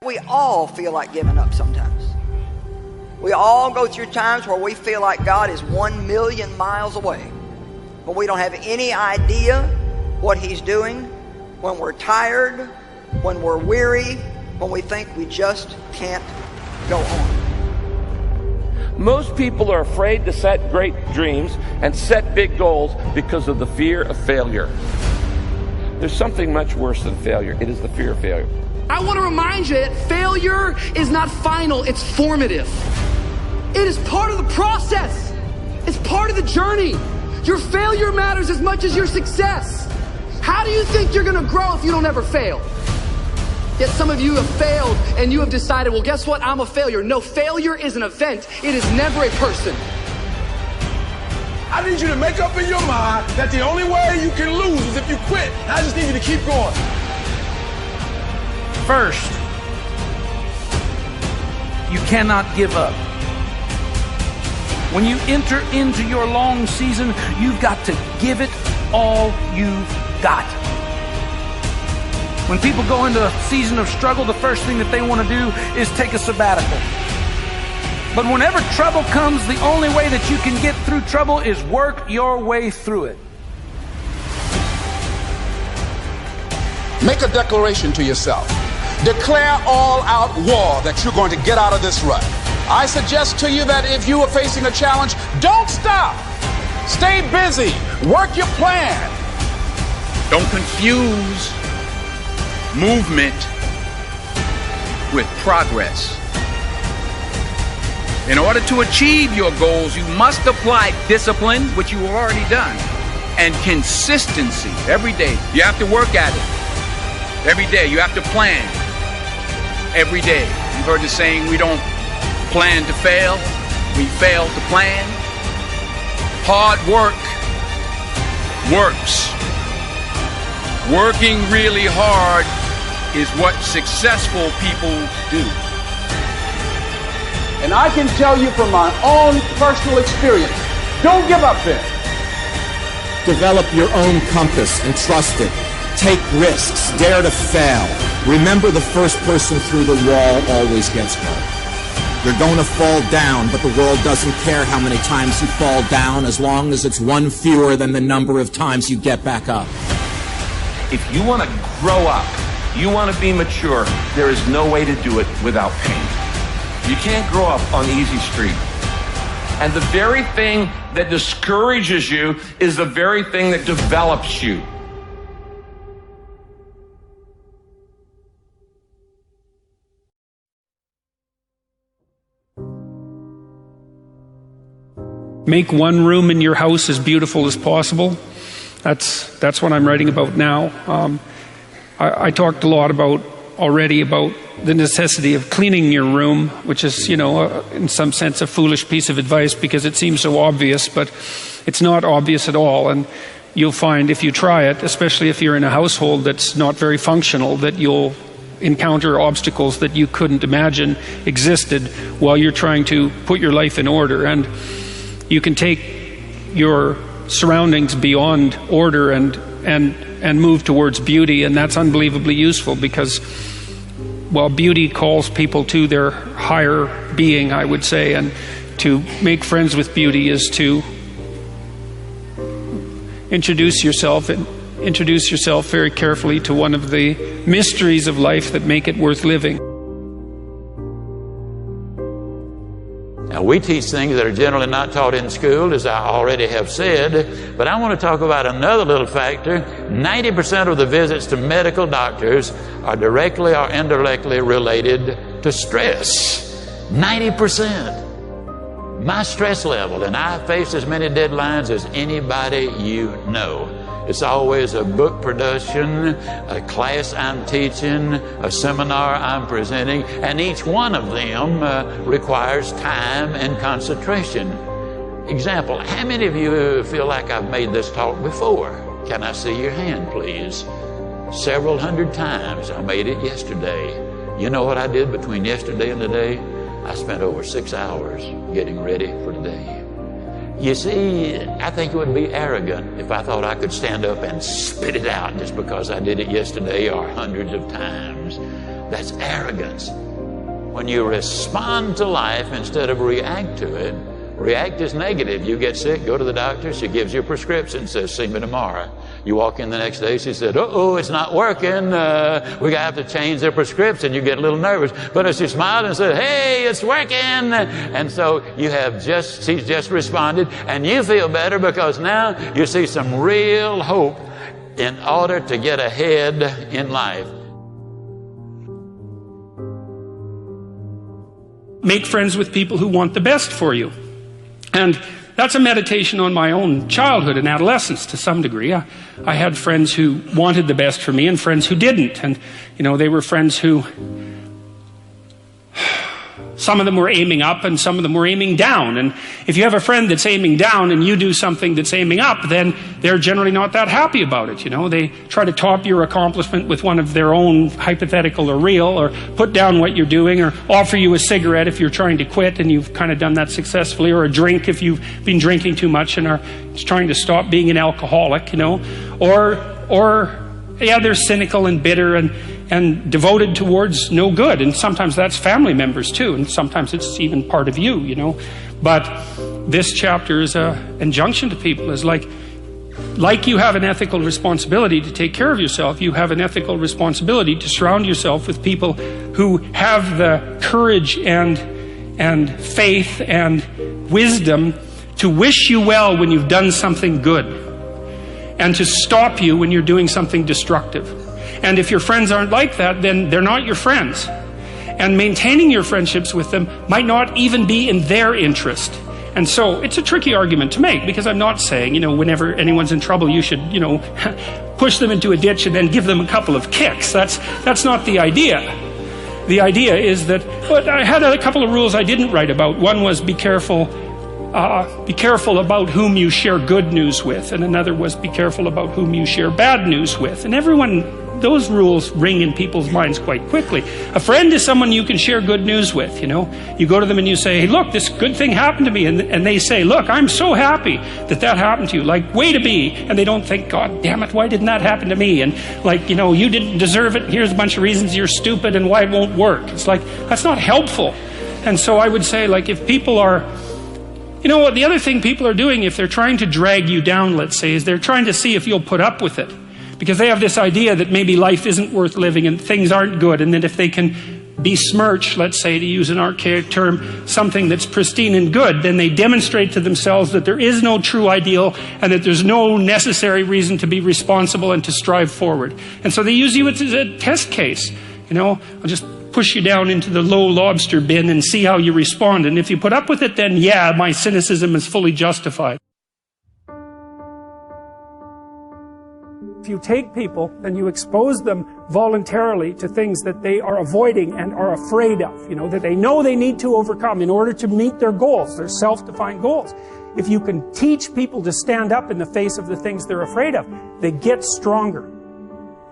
We all feel like giving up sometimes. We all go through times where we feel like God is 1,000,000 miles away, but we don't have any idea what He's doing. When we're tired, when we're weary, when we think we just can't go on. Most people are afraid to set great dreams and set big goals because of the fear of failure. There's something much worse than failure. It is the fear of failure. I want to remind you that failure is not final, it's formative. It is part of the process. It's part of the journey. Your failure matters as much as your success. How do you think you're going to grow if you don't ever fail? Yet some of you have failed and you have decided, well, guess what? I'm a failure. No, failure is an event. It is never a person. I need you to make up in your mind that the only way you can lose is if you quit. I just need you to keep going. First, you cannot give up. When you enter into your long season, you've got to give it all you've got. When people go into a season of struggle, the first thing that they want to do is take a sabbatical. But whenever trouble comes, the only way that you can get through trouble is work your way through it. Make a declaration to yourself. Declare all-out war that you're going to get out of this rut. I suggest to you that if you are facing a challenge, don't stop. Stay busy. Work your plan. Don't confuse movement with progress. In order to achieve your goals, you must apply discipline, which you have already done, and consistency every day. You have to work at it. Every day, you have to plan. Every day. You've heard the saying, we don't plan to fail, we fail to plan. Hard work works. Working really hard is what successful people do. And I can tell you from my own personal experience, don't give up there. Develop your own compass and trust it. Take risks, dare to fail. Remember, the first person through the wall always gets hurt. You're going to fall down, but the world doesn't care how many times you fall down as long as it's one fewer than the number of times you get back up. If you want to grow up, you want to be mature, there is no way to do it without pain. You can't grow up on easy street. And the very thing that discourages you is the very thing that develops you. Make one room in your house as beautiful as possible. That's what I'm writing about now. I talked a lot already about the necessity of cleaning your room, which is, in some sense a foolish piece of advice because it seems so obvious, but it's not obvious at all. And you'll find if you try it, especially if you're in a household that's not very functional, that you'll encounter obstacles that you couldn't imagine existed while you're trying to put your life in order. And you can take your surroundings beyond order and move towards beauty, and that's unbelievably useful because, well, beauty calls people to their higher being, I would say, and to make friends with beauty is to introduce yourself very carefully to one of the mysteries of life that make it worth living. Now, we teach things that are generally not taught in school, as I already have said, but I want to talk about another little factor. 90% of the visits to medical doctors are directly or indirectly related to stress. 90%. My stress level, and I face as many deadlines as anybody you know. It's always a book production, a class I'm teaching, a seminar I'm presenting, and each one of them requires time and concentration. Example, how many of you feel like I've made this talk before? Can I see your hand, please? Several hundred times. I made it yesterday. You know what I did between yesterday and today? I spent over 6 hours getting ready for today. You see, I think it would be arrogant if I thought I could stand up and spit it out just because I did it yesterday or hundreds of times. That's arrogance. When you respond to life instead of react to it, react is negative. You get sick, go to the doctor, she gives you a prescription, says, see me tomorrow. You walk in the next day, she said, uh-oh, it's not working. We have to change the prescription. You get a little nervous. But if she smiled and said, hey, it's working. And so she's just responded, and you feel better because now you see some real hope in order to get ahead in life. Make friends with people who want the best for you. And that's a meditation on my own childhood and adolescence to some degree. I had friends who wanted the best for me and friends who didn't. And, they were friends who, some of them were aiming up and some of them were aiming down. And if you have a friend that's aiming down and you do something that's aiming up, then they're generally not that happy about it. They try to top your accomplishment with one of their own, hypothetical or real, or put down what you're doing, or offer you a cigarette if you're trying to quit and you've kind of done that successfully, or a drink if you've been drinking too much and are trying to stop being an alcoholic, or they're cynical and bitter and devoted towards no good. And sometimes that's family members too, and sometimes it's even part of you, But this chapter is an injunction to people, is like you have an ethical responsibility to take care of yourself, you have an ethical responsibility to surround yourself with people who have the courage and faith and wisdom to wish you well when you've done something good, and to stop you when you're doing something destructive. And if your friends aren't like that, then they're not your friends. And maintaining your friendships with them might not even be in their interest. And so it's a tricky argument to make, because I'm not saying, whenever anyone's in trouble, you should, push them into a ditch and then give them a couple of kicks. That's not the idea. The idea is that, but I had a couple of rules I didn't write about. One was be careful about whom you share good news with, and another was be careful about whom you share bad news with. And those rules ring in people's minds quite quickly. A friend is someone you can share good news with, You go to them and you say, hey, look, this good thing happened to me. And they say, look, I'm so happy that happened to you. Like, way to be. And they don't think, God damn it, why didn't that happen to me? And you didn't deserve it. Here's a bunch of reasons you're stupid and why it won't work. It's like, that's not helpful. And so I would say, if people are, the other thing people are doing, if they're trying to drag you down, let's say, is they're trying to see if you'll put up with it. Because they have this idea that maybe life isn't worth living and things aren't good, and that if they can besmirch, let's say, to use an archaic term, something that's pristine and good, then they demonstrate to themselves that there is no true ideal and that there's no necessary reason to be responsible and to strive forward. And so they use you as a test case. I'll just push you down into the low lobster bin and see how you respond. And if you put up with it, then yeah, my cynicism is fully justified. If you take people and you expose them voluntarily to things that they are avoiding and are afraid of, that they know they need to overcome in order to meet their goals, their self-defined goals. If you can teach people to stand up in the face of the things they're afraid of, they get stronger.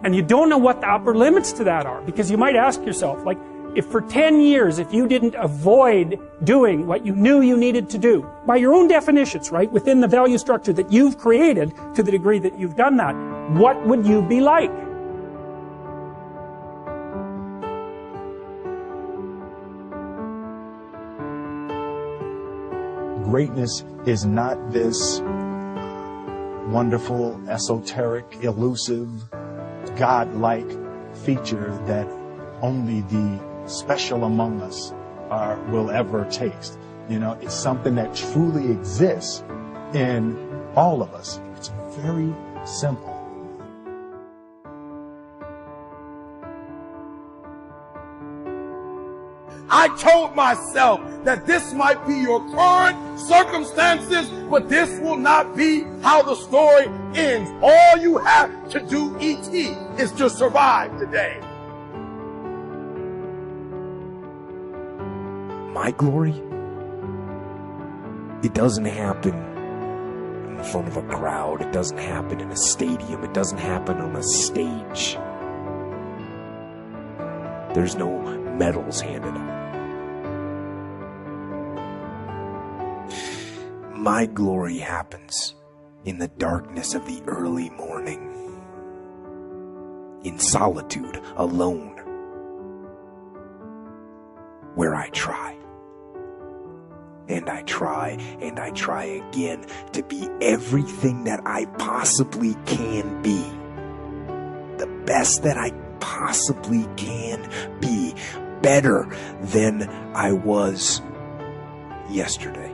And you don't know what the upper limits to that are, because you might ask yourself, if for 10 years, if you didn't avoid doing what you knew you needed to do, by your own definitions, right, within the value structure that you've created, to the degree that you've done that, what would you be like? Greatness is not this wonderful, esoteric, elusive, God-like feature that only the special among us will ever taste. It's something that truly exists in all of us. It's very simple. I told myself that this might be your current circumstances, but this will not be how the story ends. All you have to do, E.T., is to survive today. My glory, it doesn't happen in front of a crowd. It doesn't happen in a stadium. It doesn't happen on a stage. There's no medals handed out. My glory happens in the darkness of the early morning, in solitude, alone, where I try. And I try and I try again to be everything that I possibly can be. The best that I possibly can be. Better than I was yesterday.